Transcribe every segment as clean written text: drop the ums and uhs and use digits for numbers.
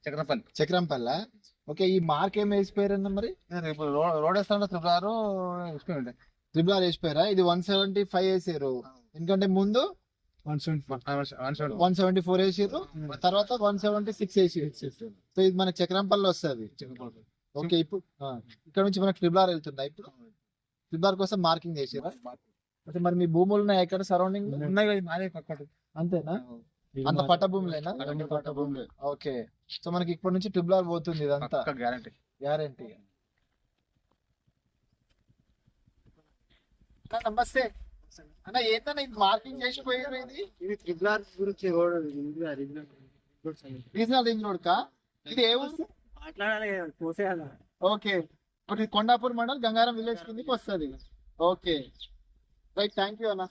చక్రంపల్ల. Okay, ఈ mark ఏం వేసిపోయారన్న మరి? ఇప్పుడు రోడ్ వేస్తాను త్రిపురారు ట్రిపుల్ వేసిపోయారా? ఇది 175 వేసారు, ఎందుకంటే ముందు 174 వేసారు, తర్వాత 176 వేసారు. సో ఇది మనకి చక్రంపల్లి వస్తుంది. ఓకే, ఇప్పుడు ఇక్కడ నుంచి మనకి ట్రిపుల్ వెళ్తుందా? ఇప్పుడు ట్రిపుల్ కోసం మార్కింగ్ చేసారా? అంటే మరి మీ భూములు ఉన్నాయి ఎక్కడ సరౌండింగ్? అంతేనా? అంత పట్ట భూములేనా? పట్ట భూములే. ఓకే, సో మనకి ఇప్పటి నుంచి ట్రిపుల్ పోతుంది ఇదంతా గ్యారంటీ. నమస్తే అన్న, ఏంటన్నా ఇది మార్కింగ్ చేసిపోయారు? ఇది ట్రిపుల్ ఆర్ గురించి రీజనల్ రింగ్ రోడ్ కా? ఇది ఏ ఊరు? మాట్లాడాలి పోసేయాలి. ఓకే, ఇప్పుడు ఇది కొండాపూర్ మండల్ గంగారం విలేజ్ కిందకి వస్తుంది. ఓకే రైట్, థ్యాంక్ యూ అన్న.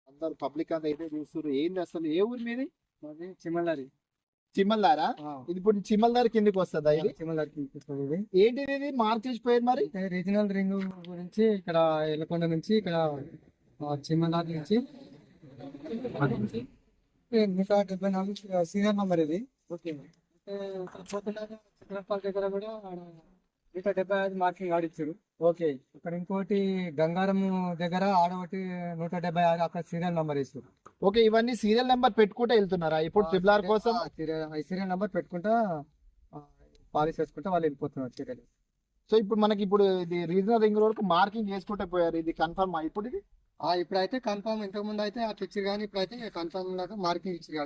అందరు పబ్లిక్ అంతా అయితే చూస్తారు. ఏంది అసలు, ఏ ఊరి మీది? మాది చిమ్మల్లారి. చిమ్మల్దారా? ఇది ఇప్పుడు చిమ్మల్దారి కిందకి వస్తుందా? ఇది చిమ్మల్లారి ఇది ఏంటిది? ఇది మార్క్ చేసిపోయారు మరి? రీజనల్ రింగ్ గురించి ఇక్కడ ఎల్లకొండ నుంచి ఇక్కడ చిమ్మల్లారి నుంచి 174 సీరియల్ నంబర్ ఇది. ఓకే, చిత్రపాల్ దగ్గర కూడా 175 మార్కింగ్ ఆడిచ్చారు. ఓకే, ఇక్కడ ఇంకోటి గంగారం దగ్గర ఆడొకటి 176 అక్కడ సీరియల్ నంబర్ వేసారు. ఓకే, ఇవన్నీ సీరియల్ నెంబర్ పెట్టుకుంటే వెళ్తున్నారా ఇప్పుడు ట్రిపుల్ ఆర్ కోసం? సీరియల్ నెంబర్ పెట్టుకుంటా పాలిష్ చేసుకుంటా వాళ్ళు వెళ్ళిపోతున్నారు సీరియల్. సో ఇప్పుడు మనకి ఇప్పుడు ఇది రీజనల్ రింగ్ రోడ్ కు మార్కింగ్ చేసుకుంటే పోయారు, ఇది కన్ఫర్మ్ ఇప్పుడు? ఇది ఇప్పుడైతే కన్ఫర్మ్, ఇంతకు ముందు అయితే అట్లా ఇచ్చారు కానీ ఇప్పుడైతే కన్ఫర్మ్ మార్కింగ్ ఇచ్చారు.